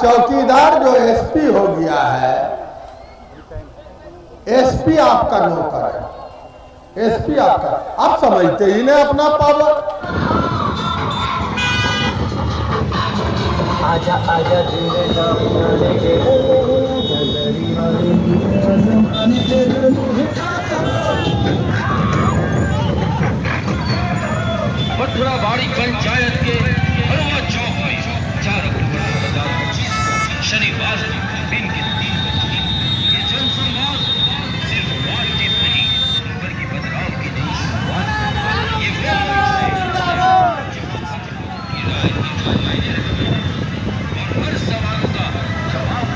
चौकीदार जो एसपी हो गया है, एसपी आपका नौकर है, एसपी आपका, आप समझते ही नहीं अपना पावर। आजा आजा मथुराबाड़ी पंचायत के हरवा चौक में 4 अक्टूबर 2025 शनिवार दिन के 3 बजे ये जनसंवाद सिर्फ वार्ड नहीं बल्कि बदलाव की नई शुरुआत। ये वो और हर सवाल का जवाब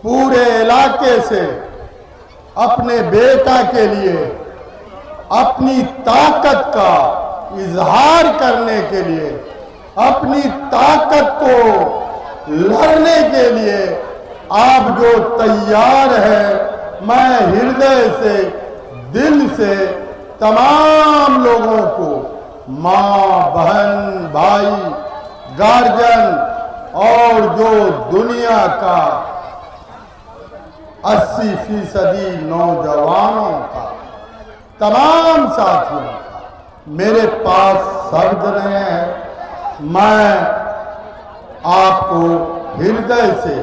पूरे इलाके से अपने बेटा के लिए अपनी ताकत का इजहार करने के लिए, अपनी ताकत को लड़ने के लिए आप जो तैयार हैं, मैं हृदय से, दिल से तमाम लोगों को, माँ, बहन, भाई, गार्जियन और जो दुनिया का 80% नौजवानों का, तमाम साथियों का, मेरे पास शब्द नहीं है। मैं आपको हृदय से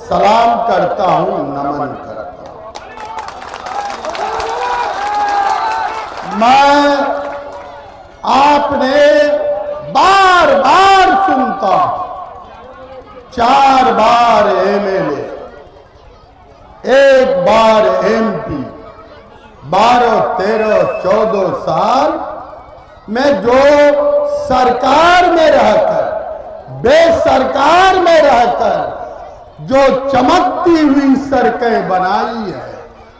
सलाम करता हूं, नमन करता हूं। मैं आपने बार बार सुनता हूं, 4 बार एमएलए, 1 बार एमपी, 12, 13, 14 साल में जो सरकार में रहकर, बेसरकार में रहकर जो चमकती हुई सड़कें बनाई है,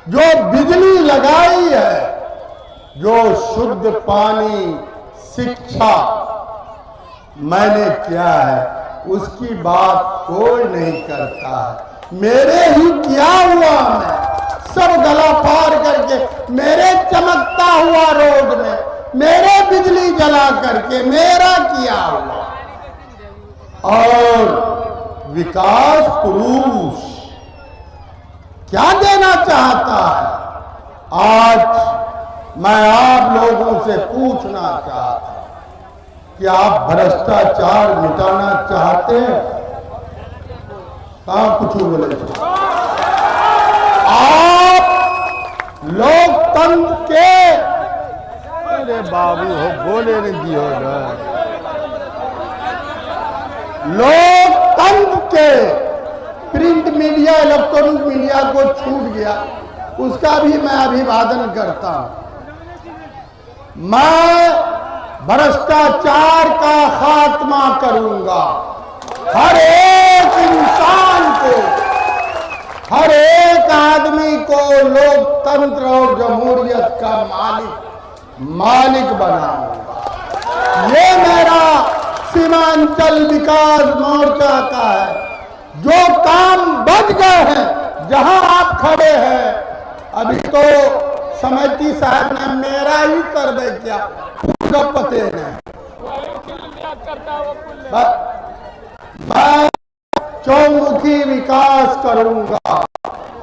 जो बिजली लगाई है, जो शुद्ध पानी, शिक्षा मैंने किया है, उसकी बात कोई नहीं करता है। मेरे ही किया हुआ मैं सब गला फाड़ करके, मेरे चमकता हुआ रोड में, मेरे बिजली जला करके, मेरा किया हुआ और विकास पुरुष क्या देना चाहता है। आज मैं आप लोगों से पूछना चाहता हूं कि आप भ्रष्टाचार मिटाना चाहते हैं? कहां कुछ बोले? आप लोकतंत्र के, अरे बाबू हो बोले नहीं दियो ना, लोकतंत्र के प्रिंट मीडिया, इलेक्ट्रॉनिक मीडिया को छूट गया, उसका भी मैं अभिवादन करता हूं। मैं भ्रष्टाचार का खात्मा करूंगा। हर एक इंसान को, हर एक आदमी को लोकतंत्र और जमहूरियत का मालिक बनाऊंगा। ये मेरा सीमांचल विकास मोर्चा का है। जो काम बच गए हैं, जहां आप खड़े हैं, अभी तो समिति साहब ने मेरा ही सर्वे किया, पूरा पते नहीं। मैं चौमुखी विकास करूंगा।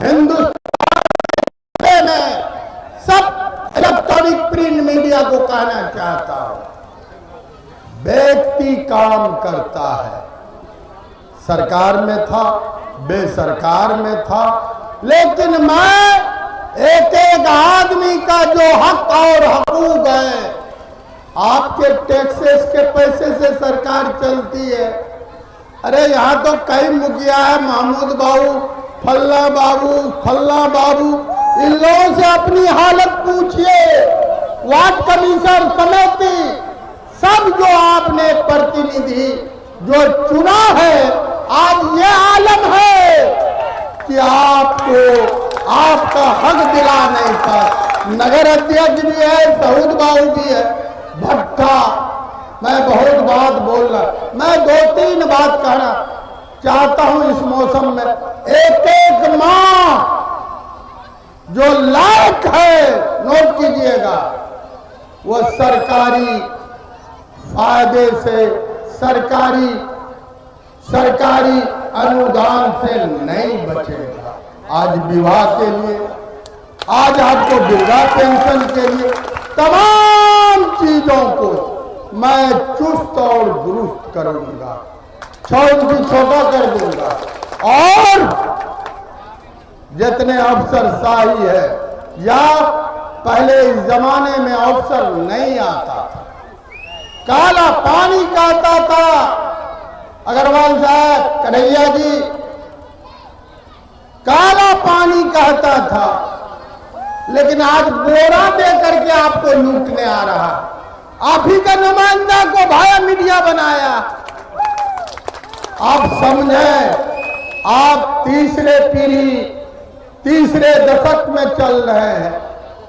हिंदुस्तान में सब इलेक्ट्रॉनिक प्रिंट मीडिया को कहना चाहता हूं, व्यक्ति काम करता है, सरकार में था, बेसरकार में था, लेकिन मैं एक एक आदमी का जो हक और हकूक है, आपके टैक्सेस के पैसे से सरकार चलती है। अरे यहाँ तो कई मुखिया है, महमूद बाबू, फल्ला बाबू, इन लोगों से अपनी हालत पूछिए। वार्ड कमिश्नर समिति सब जो आपने प्रतिनिधि जो चुना है, आज ये आलम है कि आपको आपका हक दिला नहीं था। नगर अध्यक्ष भी है, सऊद बाबू भी है, भट्टा। मैं बहुत बात बोल रहा, मैं 2-3 बात कहना चाहता हूं इस मौसम में। एक मां जो लायक है, नोट कीजिएगा, वो सरकारी फायदे से, सरकारी अनुदान से नहीं बचेगा। आज विवाह के लिए, आज आपको वृद्धा पेंशन के लिए, तमाम चीजों को मैं चुस्त और दुरुस्त करूंगा, छोटा कर दूंगा। और जितने अफसरशाही है, या पहले इस जमाने में अफसर नहीं आता था, काला पानी कहता था अग्रवाल साहब, कन्हैया जी, काला पानी कहता था, लेकिन आज बोरा दे करके आपको लूटने आ रहा। आप ही का नुमाइंदा को भाया मीडिया बनाया। आप समझें, आप तीसरे पीढ़ी, तीसरे दशक में चल रहे हैं।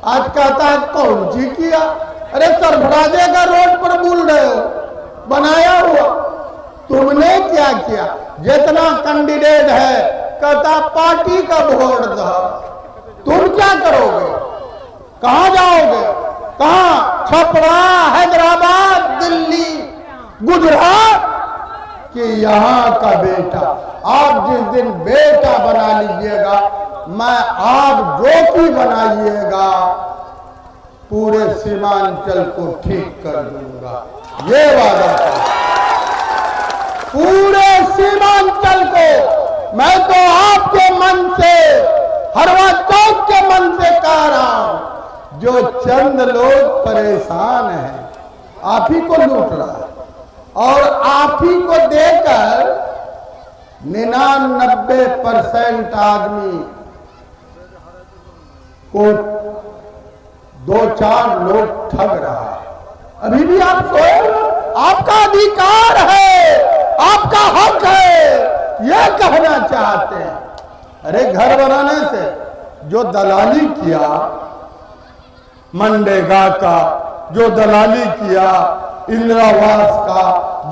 आज कहता है कौन जी किया? अरे सरफराजे का रोड पर बोल रहे हो, बनाया हुआ तुमने क्या किया? जितना कैंडिडेट है कहता पार्टी का वोट दो। तुम क्या करोगे? कहां जाओगे? कहां? छपरा, हैदराबाद, दिल्ली, गुजरात, कि यहां का बेटा। आप जिस दिन बेटा बना लीजिएगा, मैं आप जो बनाइएगा, पूरे सीमांचल को ठीक कर दूंगा। ये वादा पूरे सीमांचल को मैं तो आपके मन से, हरवा चौक के मन से कह रहा हूं, जो चंद लोग परेशान हैं, आप ही को लूट रहा है, और आप ही को देकर 99% आदमी को 2-4 लोग ठग रहा है। अभी भी आप सोए, आपका अधिकार है, आपका हक है, यह कहना चाहते हैं। अरे घर बनाने से जो दलाली किया, मनरेगा का जो दलाली किया, इंदिरावास का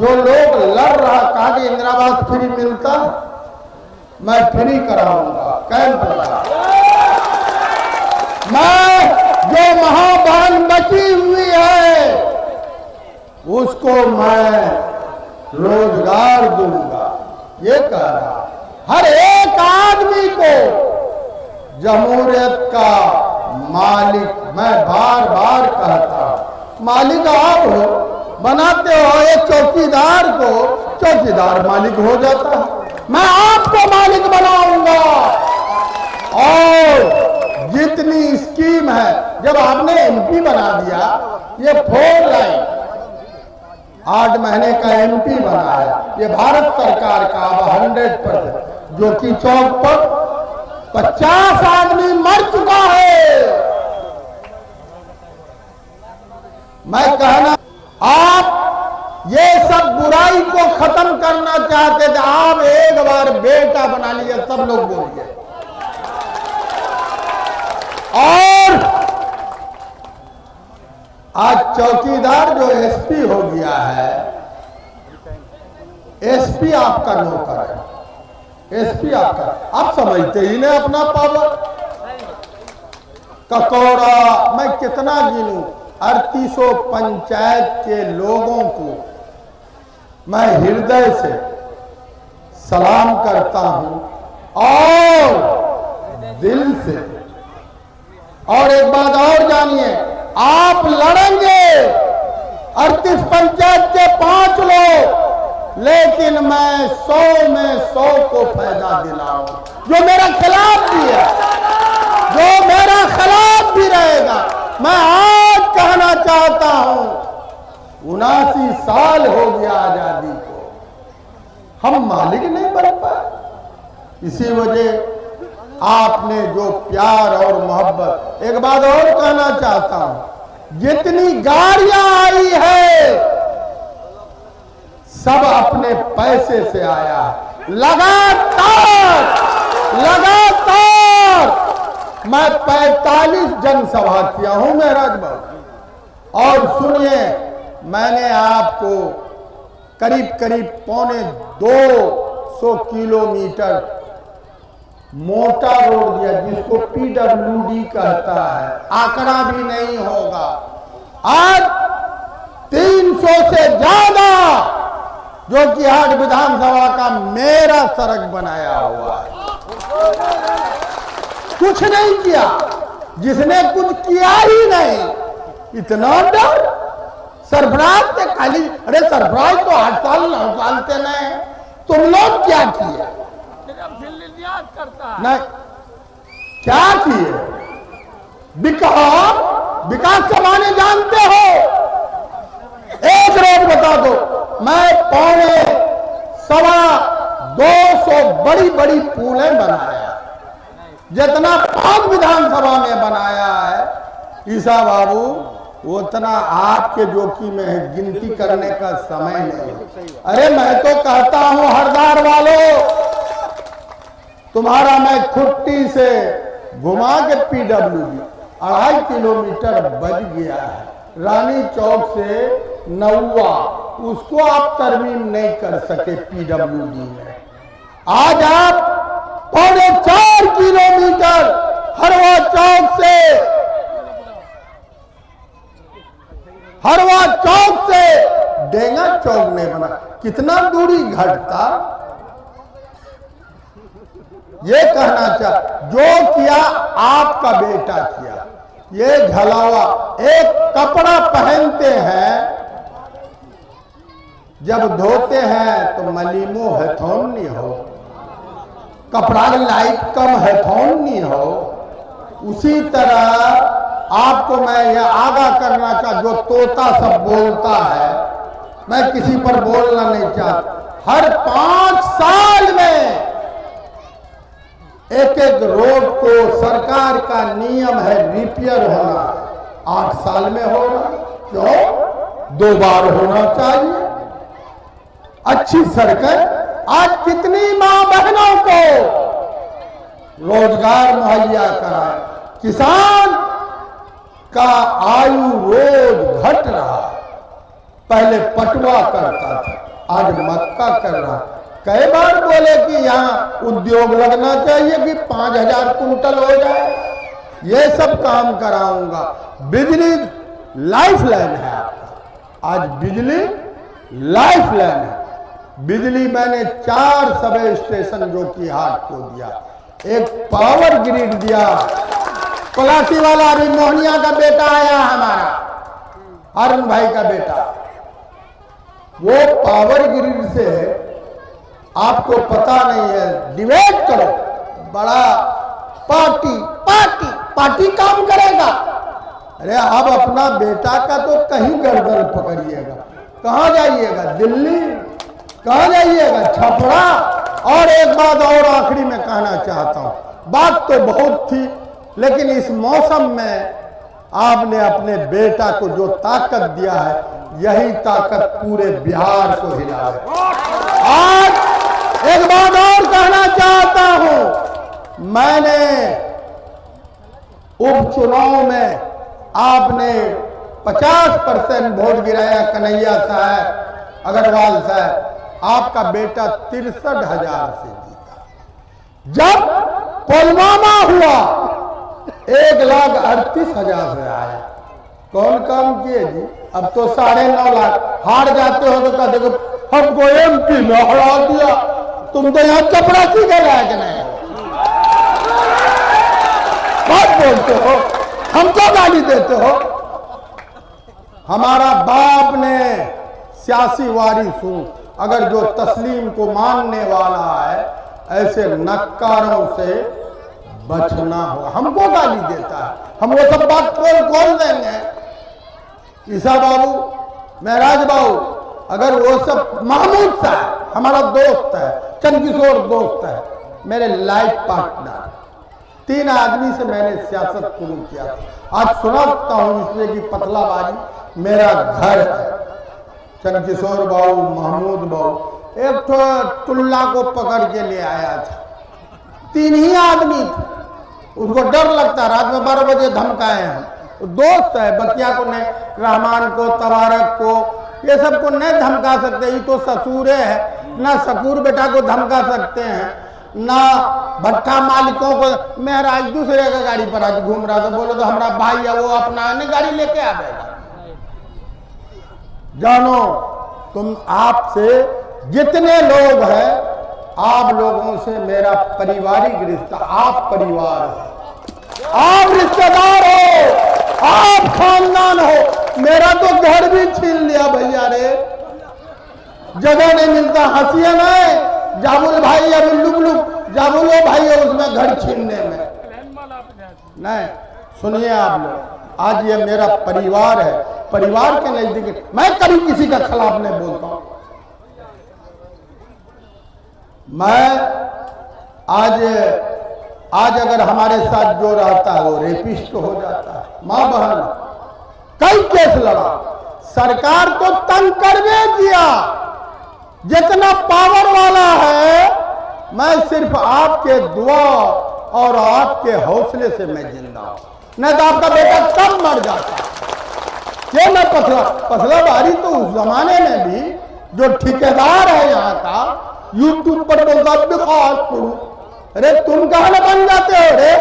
जो लोग लड़ रहा, कहा कि इंदिरावास फ्री मिलता, मैं फ्री कराऊंगा कैंप लगा। मैं जो महाबहन बची हुई है उसको मैं रोजगार दूंगा, ये कह रहा। हर एक आदमी को जमहूरियत का मालिक, मैं बार बार कहता हूं, मालिक आप हो, बनाते हो एक चौकीदार को, चौकीदार मालिक हो जाता है। मैं आपको मालिक बनाऊंगा। और जितनी स्कीम है, जब आपने एमपी बना दिया, ये 4 लाइन 8 महीने का एमपी बनाया, ये भारत सरकार का 100%, जो कि चौक पर 50 आदमी मर चुका है। मैं कहना, आप ये सब बुराई को खत्म करना चाहते थे, आप एक बार बेटा बना लीजिए, सब लोग बोलिए। और आज चौकीदार जो एसपी हो गया है, एसपी आपका नौकर है, एसपी आपका, आप समझते ही नहीं अपना पावर। ककौड़ा, मैं कितना गिनूं, 3800 पंचायत के लोगों को मैं हृदय से सलाम करता हूं और दिल से। और एक बात और जानिए, आप लड़ेंगे 38 पंचायत के 5 लोग, लेकिन मैं 100 में 100 को फायदा दिलाऊं। जो मेरा खिलाफ भी है, जो मेरा खिलाफ भी रहेगा। मैं आज कहना चाहता हूं, 79 साल हो गया आजादी को, हम मालिक नहीं बन पाए। इसी वजह आपने जो प्यार और मोहब्बत। एक बात और कहना चाहता हूं, जितनी गाड़ियां आई है सब अपने पैसे से आया। लगातार मैं 45 जनसभा किया हूं महराज बाबू। और सुनिए, मैंने आपको करीब करीब 250 किलोमीटर मोटा रोड दिया, जिसको पीडब्ल्यूडी कहता है। आंकड़ा भी नहीं होगा। आज 300 से ज्यादा जो कि हाट विधानसभा का मेरा सड़क बनाया हुआ है। कुछ नहीं किया, जिसने कुछ किया ही नहीं। इतना डर सरफराज से खाली, अरे सरफराज तो 8 साल 9 साल से नहीं, तुम लोग क्या किए? नहीं, क्या किए? विकास के माने जानते हो? एक रोड बता दो। मैं 250 बड़ी बड़ी पुलें बनाया, जितना 5 विधानसभा में बनाया है ईसा बाबू, उतना आपके जोखिम में है। गिनती करने का समय नहीं। अरे मैं तो कहता हूं हरदार वालों, तुम्हारा मैं खुट्टी से घुमा के पीडब्ल्यूडी 2.5 किलोमीटर बच गया है। रानी चौक से नौवा, उसको आप तरमीम नहीं कर सके पीडब्ल्यूडी में। आज आप 4.25 किलोमीटर हरवा चौक से डेंगा चौक में बना। कितना दूरी घटता? ये कहना चाह, जो किया आपका बेटा किया। ये झलावा, एक कपड़ा पहनते हैं, जब धोते हैं तो मलीमो हथौनी हो, कपड़ा लाइट कम हथौनी हो। उसी तरह आपको मैं यह आगाह करना चाहता, जो तोता सब बोलता है, मैं किसी पर बोलना नहीं चाहता। हर 5 साल में एक रोड को सरकार का नियम है रिपेयर होना। 8 साल में होगा, क्यों? 2 बार होना चाहिए। अच्छी सड़कें आज कितनी मां बहनों को रोजगार मुहैया कराए। किसान का आयु रोज घट रहा। पहले पटवा करता था, आज मक्का कर रहा। कई बार बोले कि यहाँ उद्योग लगना चाहिए कि 5000 कुंटल हो जाए। ये सब काम कराऊंगा। बिजली लाइफ लाइन है आपका। आज बिजली लाइफ लाइन है। बिजली मैंने 4 सब स्टेशन जो कि हाट को दिया, एक पावर ग्रिड दिया। पलासी वाला अभी मोहनिया का बेटा आया, हमारा अरुण भाई का बेटा, वो पावर ग्रिड से, आपको पता नहीं है, डिबेट करो, बड़ा पार्टी काम करेगा। अरे अब अपना बेटा का तो कहीं गर्दन पकड़िएगा। कहां जाइएगा? दिल्ली? कहां जाइएगा? छपरा? और एक बात और आखिरी में कहना चाहता हूं, बात तो बहुत थी, लेकिन इस मौसम में आपने अपने बेटा को जो ताकत दिया है, यही ताकत पूरे बिहार को हिला है। आज एक बात और कहना चाहता हूं, मैंने उपचुनाव में आपने 50% वोट गिराया। कन्हैया साहब, अग्रवाल साहब, आपका बेटा 63,000 से जीता। जब पुलवामा हुआ 1,38,000 से आया। कौन काम किए जी? अब तो 9.5 लाख। हार जाते हो तो कहते हमको MP में हरा दिया, तुम तो यहां चपरासी के लायक नहीं हो। बहुत बोलते हो, हमको गाली देते हो। हमारा बाप ने सियासी वारिस हूं, अगर जो तस्लीम को मानने वाला है ऐसे नक्कारों से बचना होगा। हमको गाली देता है, हम वो सब बात खोल देंगे। ईसा बाबू, महराज बाबू, अगर वो सब, महमूद साहब हमारा दोस्त है, चंदकिशोर दोस्त है, मेरे लाइफ पार्टनर, 3 आदमी से मैंने सियासत शुरू किया। आज सुनाता हूं इसलिए कि पतलाबाजी मेरा घर है। चंदकिशोर बाबू, महमूद बाबू, एक तो टुल्ला को पकड़ के ले आया था, 3 ही आदमी थे। उसको डर लगता, रात में 12 बजे धमकाए हैं। दोस्त है, बकिया को नहीं, रहमान को, तबारक को, ये सबको नहीं धमका सकते। ये तो ससुरे है, ना सकूर बेटा को धमका सकते हैं, ना भट्टा मालिकों को। महराज दूसरे का गाड़ी पर आज घूम रहा था, बोलो तो हमारा भाई है, वो अपना गाड़ी लेके आ गया। जानो तुम, आपसे जितने लोग हैं, आप लोगों से मेरा पारिवारिक रिश्ता, आप परिवार हो, आप रिश्तेदार हो, आप खानदान हो। मेरा तो घर भी छीन लिया भैया रे, जगह नहीं मिलता। हंसिए नहीं, जाबुल भाई या लुबलु जाबुलो भाई है उसमें घर छीनने में। नहीं, सुनिए आप लोग, आज ये मेरा परिवार है, परिवार के नजदीक मैं कभी किसी का खिलाफ नहीं बोलता हूं। मैं आज अगर हमारे साथ जो रहता है वो रेपिस्ट हो जाता है। मां बहन कई केस लड़ा, सरकार को तंग कर दिया। जितना पावर वाला है, मैं सिर्फ आपके दुआ और आपके हौसले से मैं जिंदा हूं, नहीं तो आपका बेटा कब मर जाता। ये मैं पसलाबारी तो उस जमाने में भी जो ठेकेदार है यहाँ का, यूट्यूब पर बोलता विकास करूं, अरे तुम कहां बन जाते हो रे।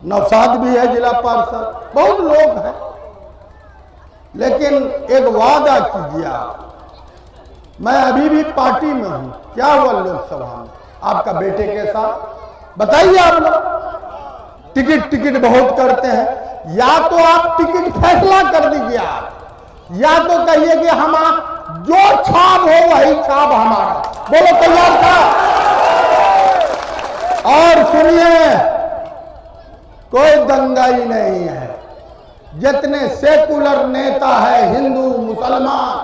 नौशाद भी है जिला पार्षद, बहुत लोग हैं, लेकिन एक वादा कीजिए आप। मैं अभी भी पार्टी में हूं, क्या हुआ लोकसभा में आपका बेटे के साथ, बताइए आप लोग। टिकट बहुत करते हैं, या तो आप टिकट फैसला कर दीजिए आप, या तो कहिए कि हम जो छाप हो वही छाप हमारा। बोलो तैयार था। और सुनिए, कोई दंगाई नहीं है। जितने सेकुलर नेता है, हिंदू मुसलमान,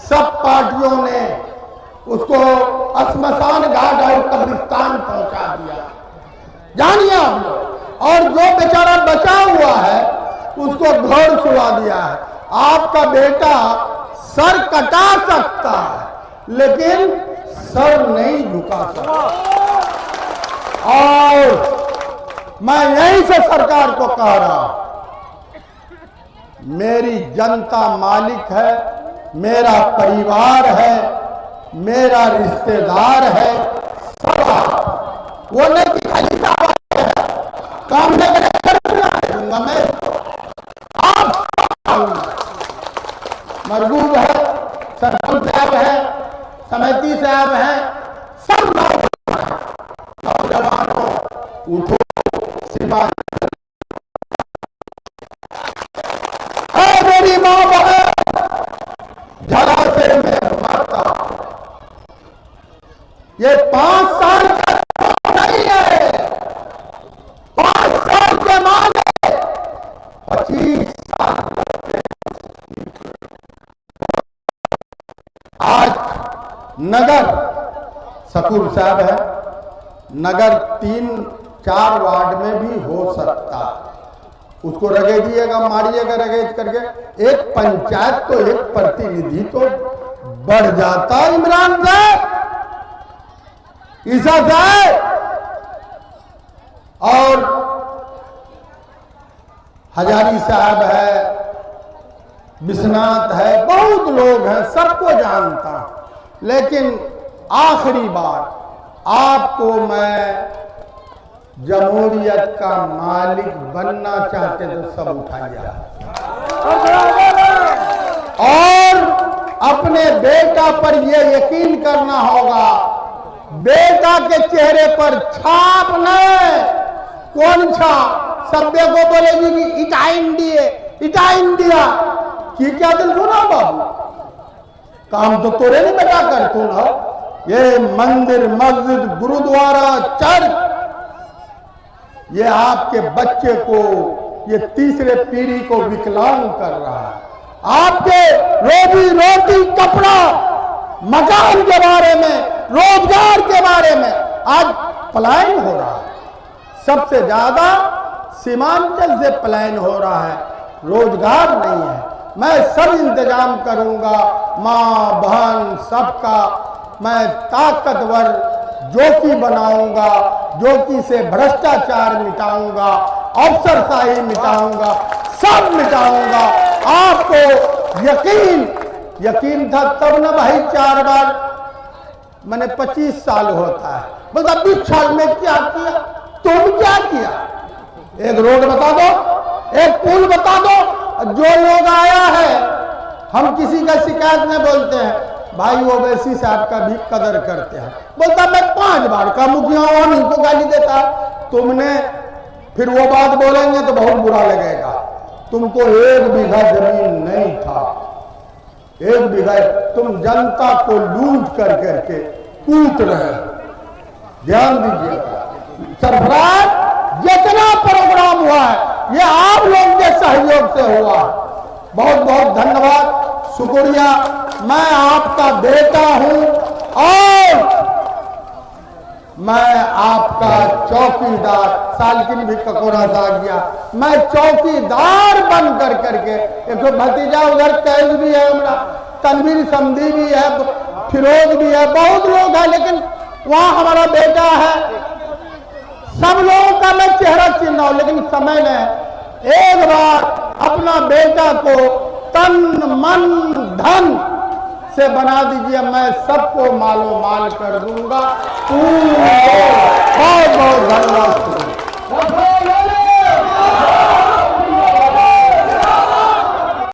सब पार्टियों ने उसको श्मशान घाट और कब्रिस्तान पहुंचा दिया, जानिए आप लोग। और जो बेचारा बचा हुआ है उसको घर छुड़ा दिया है। आपका बेटा सर कटा सकता है, लेकिन सर नहीं झुका सकता। और मैं यहीं से सरकार को कह रहा हूं, मेरी जनता मालिक है, मेरा परिवार है, मेरा रिश्तेदार है, सब। वो नहीं कि खाली काम नहीं करेगा, मैं आप मरगूब है, सरपंच साहब है, समिति साहब है, सब नौजवानों उठो, सिवा मेरी मां बहन जरा से मैं मरता। ये 5 साल का नहीं है, 5 साल के मांगे 25 साल। आज नगर सकूर साहब है, नगर 3-4 वार्ड में भी हो सकता है, उसको रगेदिएगा, मारिएगा रगेद करके। एक पंचायत तो एक प्रतिनिधि तो बढ़ जाता है। इमरान साहब, ईसा साहब और हजारी साहब है, विश्वनाथ है, बहुत लोग हैं, सबको जानता हूं। लेकिन आखिरी बार आपको मैं जमहूरियत का मालिक बनना चाहते तो सब उठाइए। और अपने बेटा पर यह यकीन करना होगा, बेटा के चेहरे पर छाप नहीं। कौन छाप? सभ्य को बोलेगी कि इटा इंडिया की क्या दिल सुना बाबू, काम तो तोरे नहीं बेटा कर तू ना। ये मंदिर, मस्जिद, गुरुद्वारा, चर्च, ये आपके बच्चे को, ये तीसरे पीढ़ी को विकलांग कर रहा है। आपके रोजी रोटी, कपड़ा, मकान के बारे में, रोजगार के बारे में आज पलायन हो रहा है। सबसे ज्यादा सीमांचल से पलायन हो रहा है, रोजगार नहीं है। मैं सब इंतजाम करूंगा, मां बहन सबका मैं ताकतवर जोकी बनाऊंगा, जोकी से भ्रष्टाचार मिटाऊंगा, अफसरशाही मिटाऊंगा, सब मिटाऊंगा। आपको यकीन था तब ना भाई, 4 बार मैंने 25 साल होता है, बोलता 20 साल में क्या किया? तुम क्या किया? एक रोड बता दो, एक पुल बता दो। जो लोग आया है, हम किसी का शिकायत में बोलते हैं, भाई वो वैसी साहब का भी कदर करते हैं। बोलता मैं 5 बार का मुखिया हूं, नहीं तो गाली देता। तुमने फिर वो बात बोलेंगे तो बहुत बुरा लगेगा। तुमको 1 बीघा जमीन नहीं था, 1 बीघा तुम जनता को लूट कर करके कूट रहे। ध्यान दीजिएगा, सरफराज जितना प्रोग्राम हुआ है ये आप लोग के सहयोग से हुआ। बहुत बहुत धन्यवाद, शुक्रिया। मैं आपका बेटा हूं और मैं आपका चौकीदार, सालकिन भी ककोरा सा गया, मैं चौकीदार बन कर करके। एक भतीजा उधर कैद भी है, हमारा तनवीर समधी भी है, फिरोज भी है, बहुत लोग हैं, लेकिन वहां हमारा बेटा है। सब लोगों का मैं चेहरा चिन्ह हूं, लेकिन समय ने एक बार अपना बेटा को तन मन धन से बना दीजिए, मैं सबको मालो माल कर दूंगा। बहुत बहुत धन्यवाद।